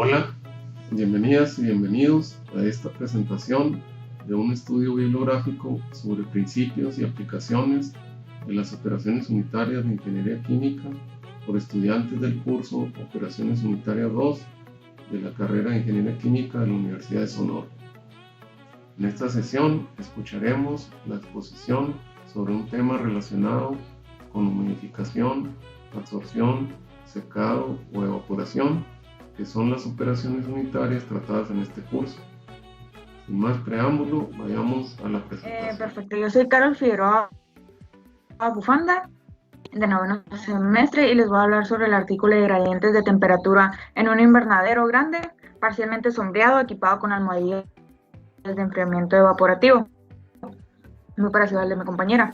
Hola, bienvenidas y bienvenidos a esta presentación de un estudio bibliográfico sobre principios y aplicaciones de las operaciones unitarias de Ingeniería Química por estudiantes del curso Operaciones Unitarias 2 de la carrera de Ingeniería Química de la Universidad de Sonora. En esta sesión escucharemos la exposición sobre un tema relacionado con humidificación, absorción, secado o evaporación, que son las operaciones unitarias tratadas en este curso. Sin más preámbulo, vayamos a la presentación. Perfecto, yo soy Carol Figueroa Bufanda, de noveno semestre, y les voy a hablar sobre el artículo de gradientes de temperatura en un invernadero grande, parcialmente sombreado, equipado con almohadillas de enfriamiento evaporativo, muy parecido al de mi compañera.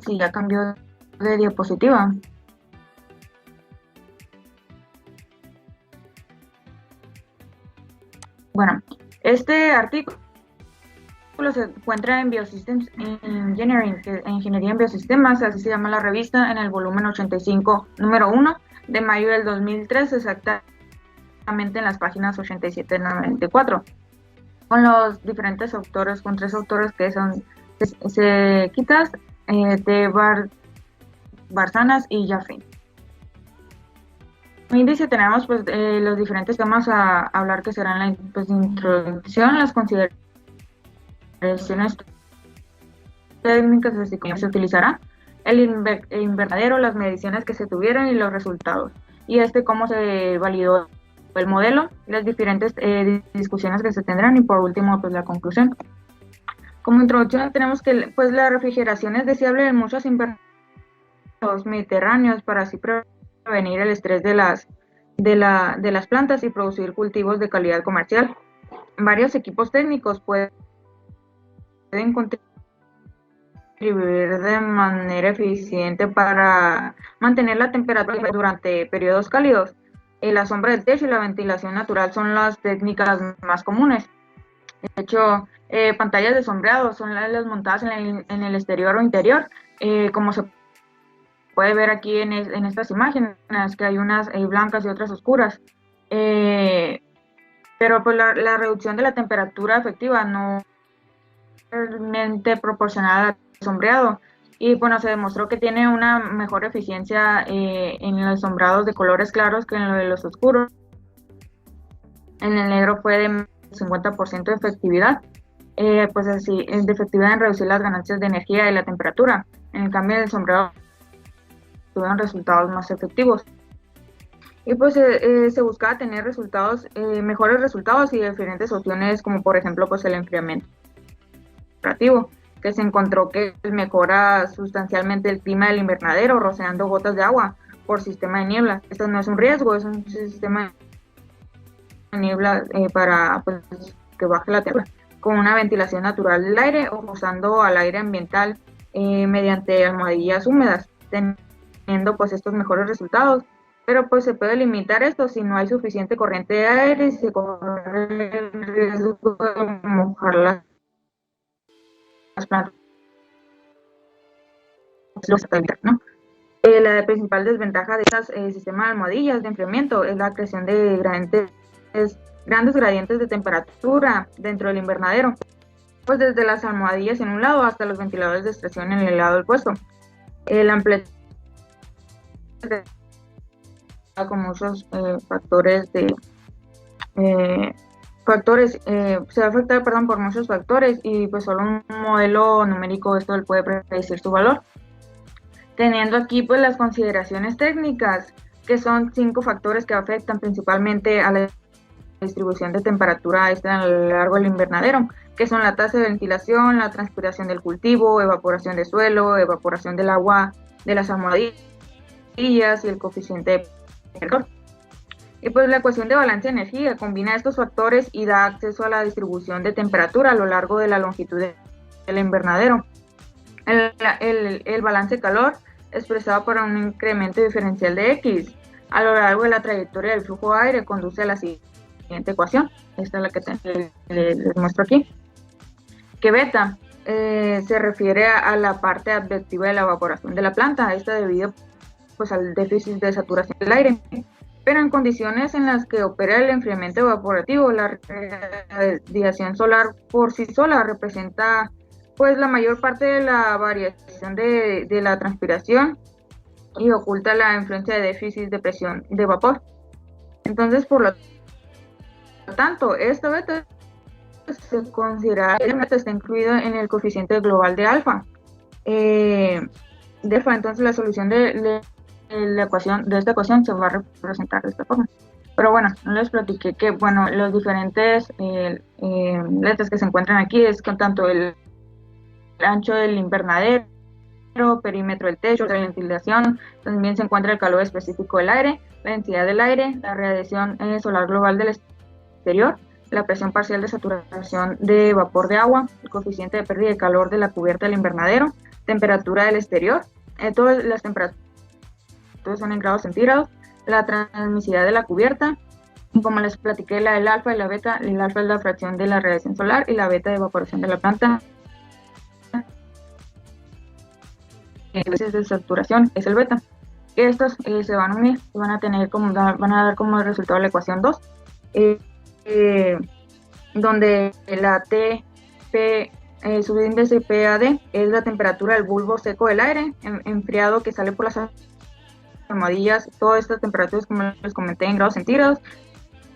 Si ya cambió de diapositiva. Bueno, este artículo se encuentra en Biosystems Engineering, Ingeniería en Biosistemas, así se llama la revista, en el volumen 85, número 1, de mayo del 2003, exactamente en las páginas 87 y 94, con los diferentes autores, con 3 autores que son Sequitas, de Barzanas y Jaffrey. En el índice tenemos pues, los diferentes temas a hablar, que serán la introducción, las consideraciones técnicas, así como se utilizará, el invernadero, las mediciones que se tuvieron y los resultados, y cómo se validó el modelo, las diferentes discusiones que se tendrán, y por último pues la conclusión. Como introducción tenemos que pues la refrigeración es deseable en muchos invernaderos mediterráneos para así prevenir el estrés de las plantas y producir cultivos de calidad comercial. Varios equipos técnicos pueden contribuir de manera eficiente para mantener la temperatura durante periodos cálidos. La sombra del techo y la ventilación natural son las técnicas más comunes. De hecho, pantallas de sombreado son las montadas en el exterior o interior, como se puede ver aquí en estas imágenes, que hay unas blancas y otras oscuras. Pero pues la reducción de la temperatura efectiva no es realmente proporcional al sombreado, y bueno, se demostró que tiene una mejor eficiencia en los sombreados de colores claros que en los oscuros. En el negro fue de 50% de efectividad, pues así, de efectividad en reducir las ganancias de energía y la temperatura. En el cambio, del sombreado tuvieron resultados más efectivos. Y pues se buscaba tener mejores resultados y diferentes opciones, como por ejemplo pues el enfriamiento operativo, que se encontró que mejora sustancialmente el clima del invernadero, rociando gotas de agua por sistema de niebla. Esto no es un riesgo, es un sistema de niebla para pues, que baje la temperatura, con una ventilación natural del aire o usando al aire ambiental mediante almohadillas húmedas, teniendo pues estos mejores resultados. Pero pues se puede limitar esto si no hay suficiente corriente de aire y se corre el riesgo de mojar las plantas, ¿no? La principal desventaja de este sistema de almohadillas de enfriamiento es la creación de grandes gradientes de temperatura dentro del invernadero, pues desde las almohadillas en un lado hasta los ventiladores de extracción en el lado opuesto. La amplitud con muchos factores se va a afectar por muchos factores, y pues solo un modelo numérico esto puede predecir su valor. Teniendo aquí pues las consideraciones técnicas, que son 5 factores que afectan principalmente a la distribución de temperatura a lo largo del invernadero, que son la tasa de ventilación, la transpiración del cultivo, evaporación de suelo, evaporación del agua de las almohadillas y el coeficiente de calor. Y pues la ecuación de balance de energía combina estos factores y da acceso a la distribución de temperatura a lo largo de la longitud del invernadero. El balance de calor expresado por un incremento diferencial de X a lo largo de la trayectoria del flujo de aire conduce a la siguiente ecuación. Esta es la que les muestro aquí, que beta se refiere a la parte advetiva de la evaporación de la planta. Esta debido pues al déficit de saturación del aire. Pero en condiciones en las que opera el enfriamiento evaporativo, la radiación solar por sí sola representa pues la mayor parte de la variación de la transpiración y oculta la influencia de déficit de presión de vapor. Entonces, por lo tanto, esta beta se considera que está incluido en el coeficiente global de alfa. Entonces la solución de esta ecuación se va a representar de esta forma. Pero bueno, no les platiqué que bueno, los diferentes letras que se encuentran aquí es con tanto el ancho del invernadero, perímetro del techo, la ventilación, también se encuentra el calor específico del aire, la densidad del aire, la radiación solar global del exterior, la presión parcial de saturación de vapor de agua, el coeficiente de pérdida de calor de la cubierta del invernadero, temperatura del exterior, todas las temperaturas son en grados centígrados, la transmisividad de la cubierta, y como les platiqué, la del alfa y la beta. El alfa es la fracción de la radiación solar y la beta de evaporación de la planta. Veces de saturación es el beta. Estos se van a unir y van a dar como resultado la ecuación 2, donde la TP subíndice PAD es la temperatura del bulbo seco del aire enfriado que sale por las almohadillas. Todas estas temperaturas, como les comenté, en grados centígrados.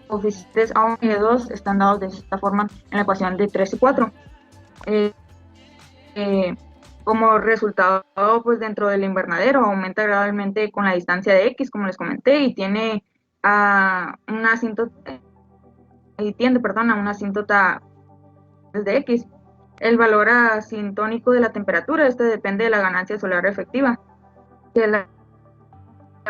Coeficientes A1 y A2 están dados de esta forma en la ecuación de 3 y 4. Como resultado, pues dentro del invernadero aumenta gradualmente con la distancia de X, como les comenté, y tiene una asíntota, a una asíntota de X. El valor asintónico de la temperatura, depende de la ganancia solar efectiva, de la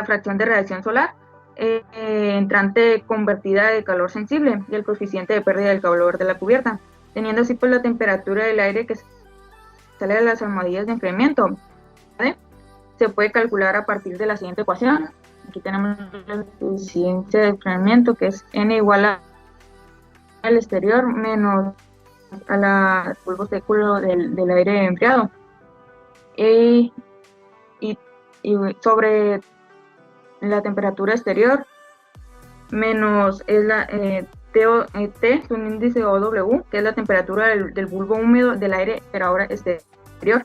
fracción de radiación solar entrante convertida de calor sensible y el coeficiente de pérdida del calor de la cubierta, teniendo así pues la temperatura del aire que sale de las almohadillas de enfriamiento. ¿Vale? Se puede calcular a partir de la siguiente ecuación. Aquí tenemos la eficiencia de enfriamiento, que es N igual al exterior menos a la bulbo seco del aire enfriado, y sobre la temperatura exterior menos es la T, un índice OW, que es la temperatura del bulbo húmedo del aire, pero ahora exterior,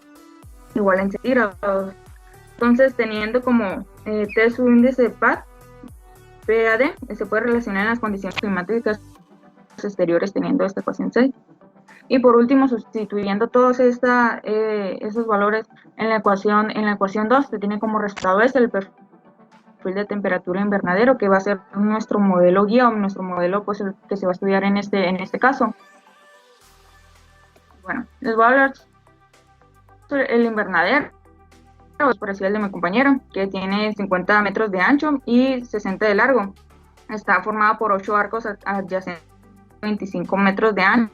igual en centígrados. Entonces, teniendo como T su índice PAD, se puede relacionar en las condiciones climáticas exteriores teniendo esta ecuación 6. Y por último, sustituyendo todos esos valores en la ecuación 2, se tiene como resultado el perfil de temperatura invernadero, que va a ser nuestro modelo guía, o nuestro modelo pues el que se va a estudiar en este caso. Bueno, les voy a hablar sobre el invernadero, es parecido al de mi compañero, que tiene 50 metros de ancho y 60 de largo. Está formado por 8 arcos adyacentes, 25 metros de ancho,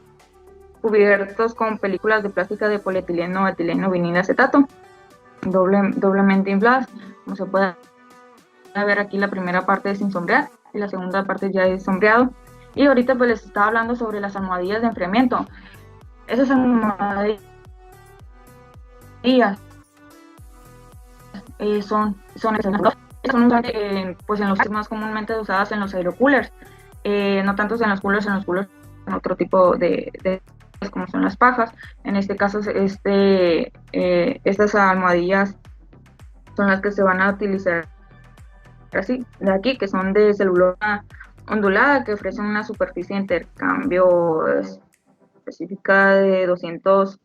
cubiertos con películas de plástica de polietileno, etileno, vinil, acetato, doblemente infladas. Como se puede ver aquí, la primera parte es sin sombrear y la segunda parte ya es sombreado. Y ahorita pues les estaba hablando sobre las almohadillas de enfriamiento. Esas almohadillas son pues en los más comúnmente usadas en los aerocoolers, no tanto en los coolers, en otro tipo de como son las pajas. En este caso, estas almohadillas son las que se van a utilizar así, de aquí, que son de celulosa ondulada, que ofrecen una superficie de intercambio específica de 200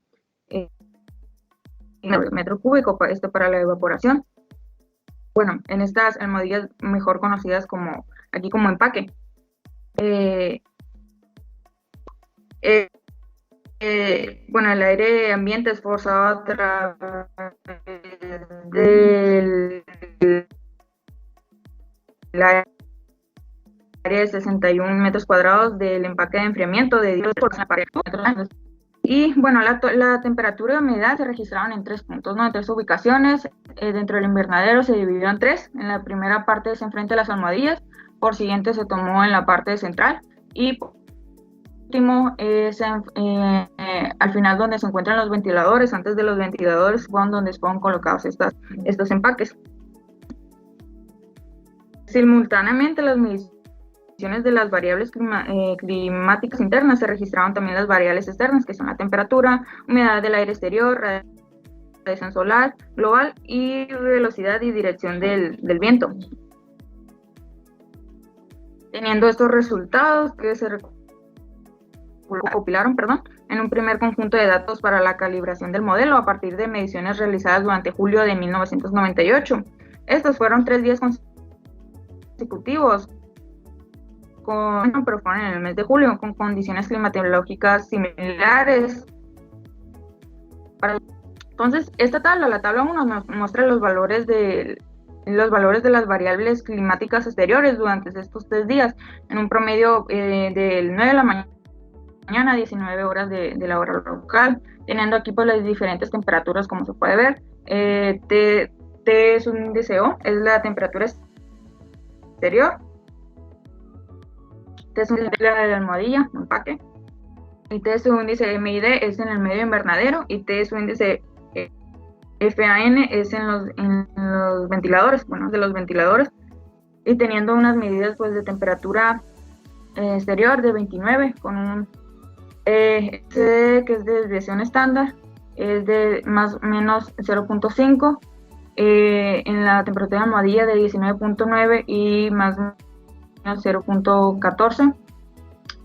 metros cúbicos para la evaporación. Bueno, en estas almohadillas mejor conocidas como aquí como empaque, bueno, el aire ambiente es forzado a través del área de 61 metros cuadrados del empaque de enfriamiento de 10 por la pared. Y bueno, la temperatura y humedad se registraron en 3 puntos, ¿no? En 3 ubicaciones. Dentro del invernadero se dividió en 3. En la primera parte se enfrenta a las almohadillas, por siguiente se tomó en la parte central y por último al final donde se encuentran los ventiladores. Antes de los ventiladores fueron donde fueron colocados estos empaques. Simultáneamente, las mediciones de las variables climáticas internas se registraron también las variables externas, que son la temperatura, humedad del aire exterior, radiación solar global y velocidad y dirección del viento. Teniendo estos resultados que se recopilaron, en un primer conjunto de datos para la calibración del modelo a partir de mediciones realizadas durante julio de 1998. Estos fueron 3 días consecutivos, pero fueron en el mes de julio, con condiciones climatológicas similares. Entonces, esta tabla, la tabla 1, nos muestra los valores de las variables climáticas exteriores durante estos 3 días, en un promedio del 9 de la mañana a 19 horas de la hora local, teniendo aquí pues las diferentes temperaturas, como se puede ver. T es un índice O, es la temperatura exterior. T es un índice de la almohadilla, empaque. Y T es un índice MID, es en el medio invernadero. Y T es un índice FAN, es en los ventiladores, de los ventiladores. Y teniendo unas medidas pues de temperatura exterior de 29, con un que es de desviación estándar, es de más o menos 0.5, en la temperatura de almohadilla de 19.9 y más o menos 0.14,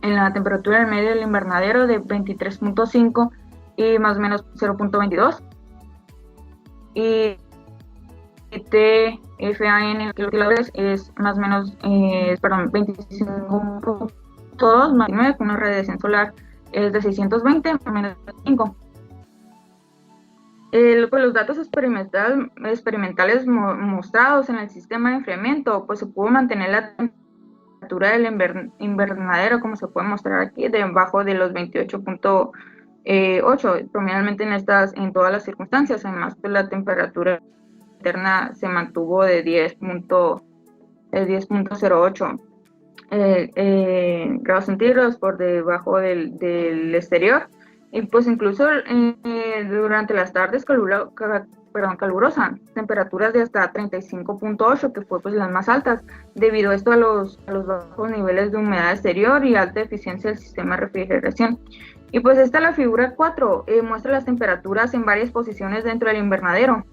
en la temperatura del medio del invernadero de 23.5 y más o menos 0.22, y TFAN es más o menos 25.2 más 9, con una radiación solar es de 620 menos 5. Los datos experimentales mostrados en el sistema de enfriamiento, pues se pudo mantener la temperatura del invernadero, como se puede mostrar aquí, debajo de los 28.8, probablemente en todas las circunstancias. Además, pues la temperatura interna se mantuvo de 10.08 grados centígrados por debajo del exterior, y pues incluso durante las tardes calurosas, temperaturas de hasta 35.8, que fue pues las más altas, debido a esto a los bajos niveles de humedad exterior y alta eficiencia del sistema de refrigeración. Y pues esta es la figura 4, muestra las temperaturas en varias posiciones dentro del invernadero,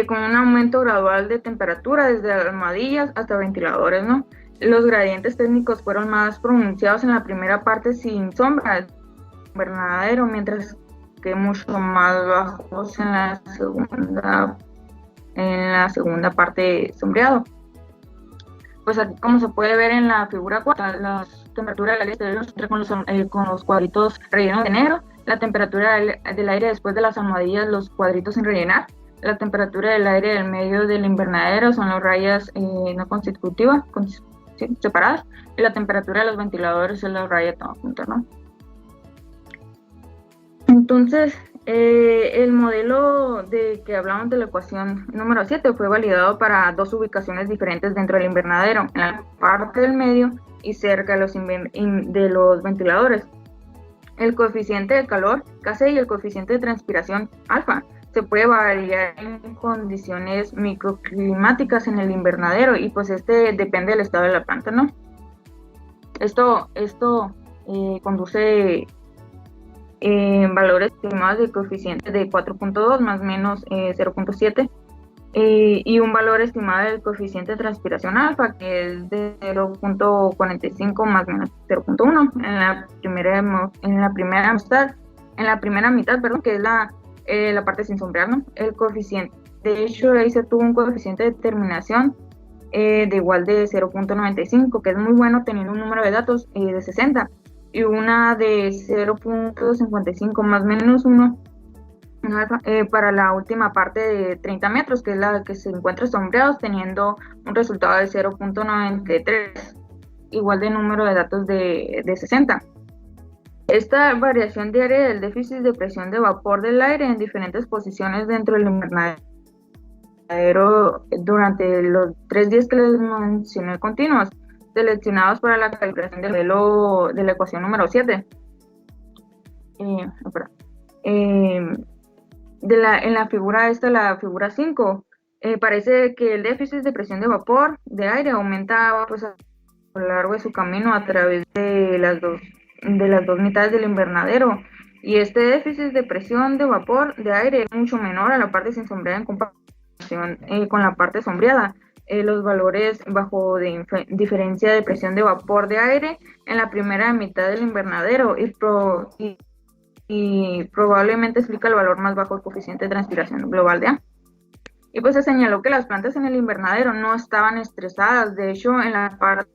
con un aumento gradual de temperatura desde almohadillas hasta ventiladores, ¿no? Los gradientes técnicos fueron más pronunciados en la primera parte sin sombra del invernadero, mientras que mucho más bajos en la segunda parte sombreado. Pues aquí, como se puede ver en la figura 4, las temperaturas del aire exterior con los cuadritos rellenos de negro, la temperatura del aire después de las almohadillas, los cuadritos sin rellenar, la temperatura del aire del medio del invernadero son las rayas no consecutivas, separadas, y la temperatura de los ventiladores es la raya toda junta, ¿no? Entonces, el modelo de que hablamos de la ecuación número 7 fue validado para 2 ubicaciones diferentes dentro del invernadero, en la parte del medio y cerca de los ventiladores. El coeficiente de calor, Kc, y el coeficiente de transpiración, alfa, se puede variar en condiciones microclimáticas en el invernadero, y pues depende del estado de la planta, ¿no? Esto conduce valores estimados de coeficiente de 4.2 más o menos 0.7, y un valor estimado del coeficiente de transpiración alfa, que es de 0.45 más o menos 0.1 en la primera mitad, que es la parte sin sombrear, ¿no? El coeficiente, de hecho, ahí se tuvo un coeficiente de determinación de igual de 0.95, que es muy bueno teniendo un número de datos de 60, y una de 0.55 más o menos 1 para la última parte de 30 metros, que es la que se encuentra sombreados, teniendo un resultado de 0.93, igual de número de datos de 60. Esta variación diaria del déficit de presión de vapor del aire en diferentes posiciones dentro del invernadero durante los 3 días que les mencioné continuos, seleccionados para la calibración del modelo de la ecuación número 7. En la figura la figura 5, Parece que el déficit de presión de vapor de aire aumenta pues, a lo largo de su camino a través de las dos mitades del invernadero, y este déficit de presión de vapor de aire es mucho menor a la parte sin sombreada en comparación con la parte sombreada. Los valores bajo diferencia de presión de vapor de aire en la primera mitad del invernadero y probablemente explica el valor más bajo del coeficiente de transpiración global de A. Y pues se señaló que las plantas en el invernadero no estaban estresadas. De hecho, en la parte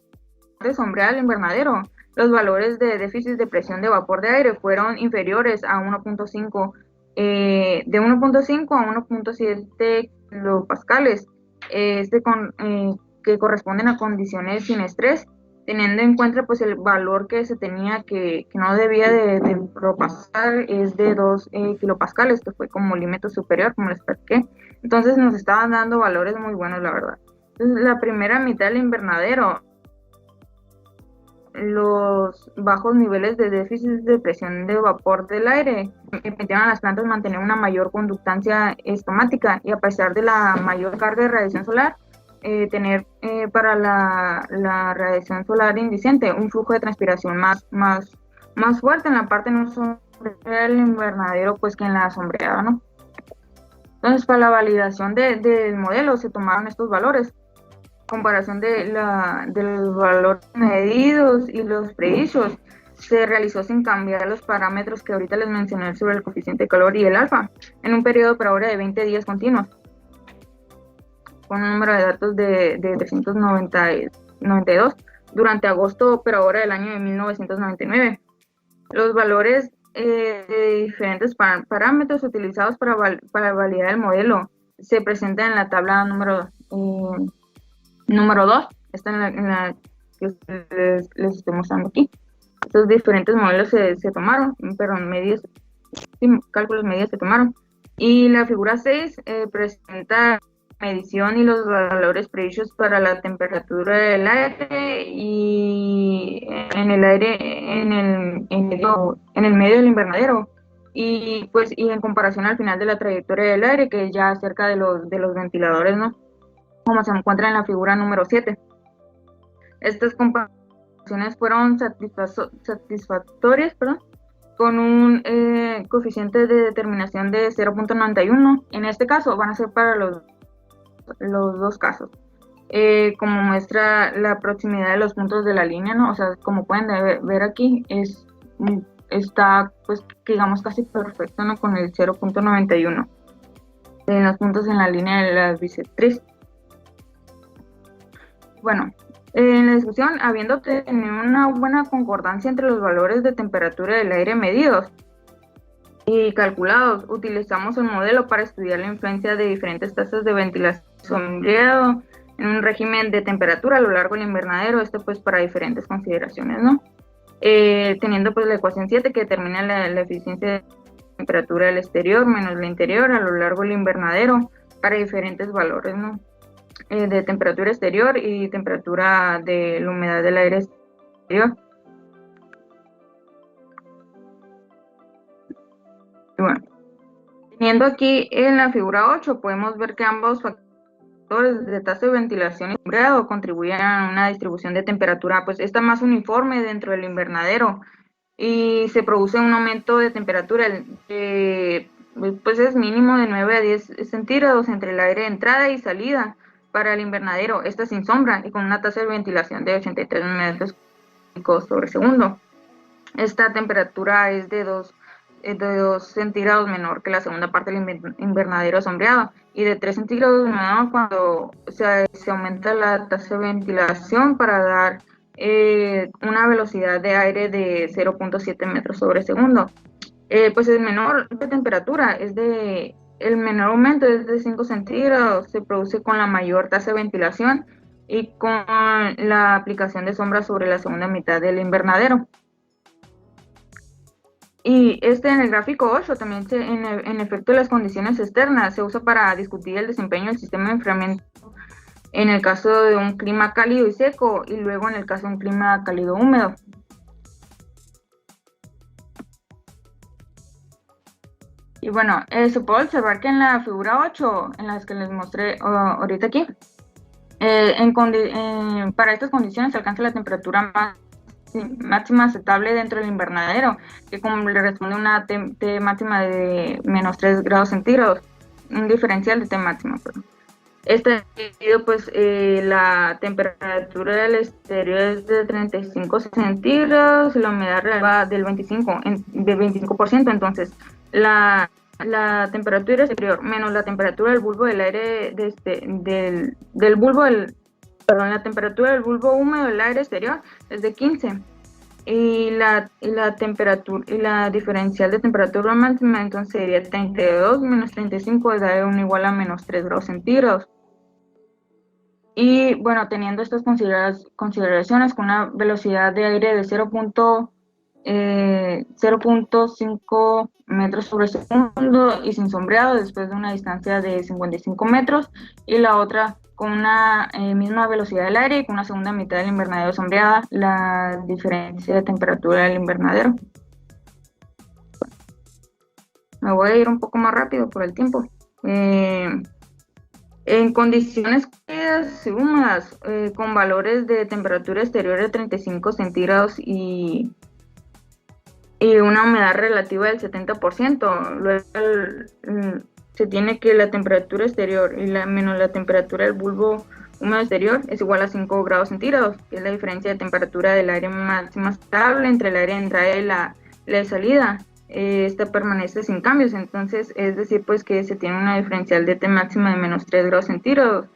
sombreada del invernadero, los valores de déficit de presión de vapor de aire fueron inferiores a 1.5, de 1.5 a 1.7 kilopascales, que corresponden a condiciones sin estrés, teniendo en cuenta pues el valor que se tenía que no debía de propasar es de 2 kilopascales, que fue como límite superior, como les platiqué. Entonces nos estaban dando valores muy buenos, la verdad. Entonces, la primera mitad del invernadero, los bajos niveles de déficit de presión de vapor del aire permitieron a las plantas mantener una mayor conductancia estomática y, a pesar de la mayor carga de radiación solar, tener para la radiación solar indiciente un flujo de transpiración más fuerte en la parte no sombreada del invernadero pues que en la sombreada, ¿no? Entonces, para la validación del modelo se tomaron estos valores, comparación de los valores medidos y los predichos se realizó sin cambiar los parámetros que ahorita les mencioné sobre el coeficiente de calor y el alfa, en un periodo por ahora de 20 días continuos, con un número de datos de 392 durante agosto por ahora del año de 1999. Los valores de diferentes parámetros utilizados para validar el modelo se presentan en la tabla número 2, está en la que les estoy mostrando aquí. Estos diferentes modelos se tomaron, cálculos medios se tomaron. Y la figura 6 presenta medición y los valores predichos para la temperatura del aire y en el medio del invernadero, y pues en comparación al final de la trayectoria del aire, que es ya cerca de los ventiladores, ¿no? Como se encuentra en la figura número 7. Estas comparaciones fueron satisfactorias, con un coeficiente de determinación de 0.91. En este caso van a ser para los dos casos. Como muestra la proximidad de los puntos de la línea, ¿no? O sea, como pueden ver aquí, está, pues, digamos, casi perfecto, ¿no? Con el 0.91 en los puntos en la línea de la bisectriz. Bueno, en la discusión, habiendo tenido una buena concordancia entre los valores de temperatura del aire medidos y calculados, utilizamos el modelo para estudiar la influencia de diferentes tasas de ventilación sombreado en un régimen de temperatura a lo largo del invernadero, pues para diferentes consideraciones, ¿no? Teniendo pues la ecuación 7 que determina la eficiencia de temperatura del exterior menos la interior a lo largo del invernadero para diferentes valores, ¿no? De temperatura exterior y temperatura de la humedad del aire exterior. Y bueno, teniendo aquí en la figura 8, podemos ver que ambos factores de tasa de ventilación y sombreado contribuyen a una distribución de temperatura, pues esta más uniforme dentro del invernadero, y se produce un aumento de temperatura, pues es mínimo de 9 a 10 centígrados entre el aire de entrada y salida para el invernadero, esta sin sombra y con una tasa de ventilación de 83 metros cúbicos sobre segundo. Esta temperatura es de 2 centígrados menor que la segunda parte del invernadero sombreado y de 3 centígrados menor cuando se aumenta la tasa de ventilación para dar una velocidad de aire de 0.7 metros sobre segundo. Pues el menor de temperatura el menor aumento es de 5 centígrados, se produce con la mayor tasa de ventilación y con la aplicación de sombra sobre la segunda mitad del invernadero. Y en el gráfico 8 también en efecto las condiciones externas se usa para discutir el desempeño del sistema de enfriamiento en el caso de un clima cálido y seco y luego en el caso de un clima cálido húmedo. Y bueno, se puede observar que en la figura 8, en las que les mostré ahorita aquí, para estas condiciones se alcanza la temperatura máxima aceptable dentro del invernadero, que como le responde una T máxima de menos 3 grados centígrados, un diferencial de T máxima, perdón. Pues la temperatura del exterior es de 35 centígrados y la humedad relativa del 25%, entonces la temperatura exterior menos la temperatura del bulbo del aire la temperatura del bulbo húmedo del aire exterior es de 15 y la temperatura y la diferencial de temperatura máxima entonces sería 32 menos 35 da un igual a menos 3 grados centígrados. Y bueno, teniendo estas consideraciones con una velocidad de aire de 0.5 metros sobre segundo y sin sombreado después de una distancia de 55 metros, y la otra con una misma velocidad del aire y con una segunda mitad del invernadero sombreada, la diferencia de temperatura del invernadero. Me voy a ir un poco más rápido por el tiempo. En condiciones cálidas y húmedas, con valores de temperatura exterior de 35 centígrados y una humedad relativa del 70%, luego se tiene que la temperatura exterior menos la temperatura del bulbo húmedo exterior es igual a 5 grados centígrados, que es la diferencia de temperatura del aire máxima estable entre el aire de entrada y la de salida. Esta permanece sin cambios, entonces es decir pues que se tiene una diferencial de T máxima de menos 3 grados centígrados,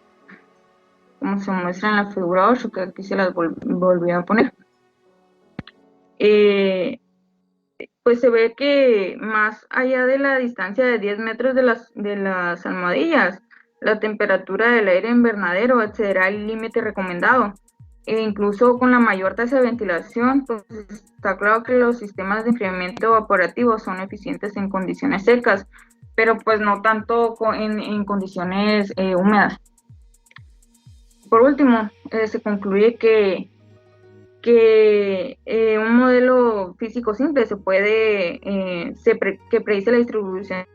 como se muestra en la figura 8, que aquí se las volví a poner. Pues se ve que más allá de la distancia de 10 metros de las almohadillas, la temperatura del aire invernadero excederá el límite recomendado. E incluso con la mayor tasa de ventilación, pues está claro que los sistemas de enfriamiento evaporativo son eficientes en condiciones secas, pero pues no tanto en condiciones húmedas. Por último, se concluye que un modelo físico simple que predice la distribución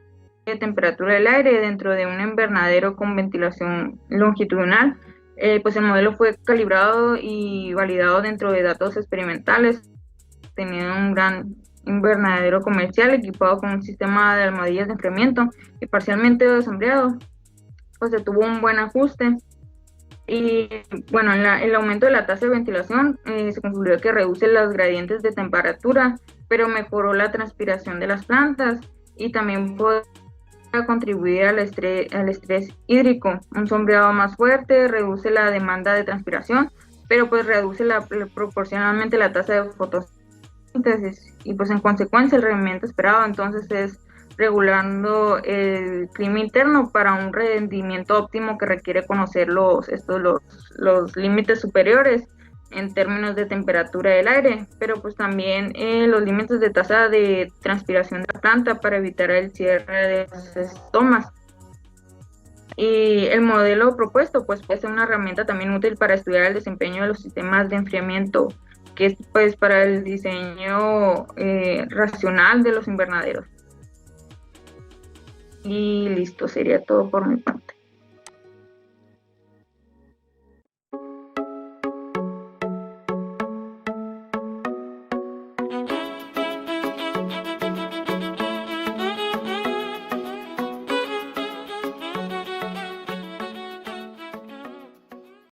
de temperatura del aire dentro de un invernadero con ventilación longitudinal. Pues el modelo fue calibrado y validado dentro de datos experimentales, teniendo un gran invernadero comercial equipado con un sistema de almohadillas de enfriamiento y parcialmente sombreado. Pues se tuvo un buen ajuste. Y bueno, el aumento de la tasa de ventilación se concluyó que reduce los gradientes de temperatura, pero mejoró la transpiración de las plantas y también puede contribuir al estrés hídrico. Un sombreado más fuerte reduce la demanda de transpiración, pero pues reduce proporcionalmente la tasa de fotosíntesis y pues en consecuencia el rendimiento esperado entonces es regulando el clima interno para un rendimiento óptimo que requiere conocer los límites superiores en términos de temperatura del aire, pero pues también los límites de tasa de transpiración de la planta para evitar el cierre de las estomas. Y el modelo propuesto pues puede ser una herramienta también útil para estudiar el desempeño de los sistemas de enfriamiento, que es pues para el diseño racional de los invernaderos. Y listo, sería todo por mi parte.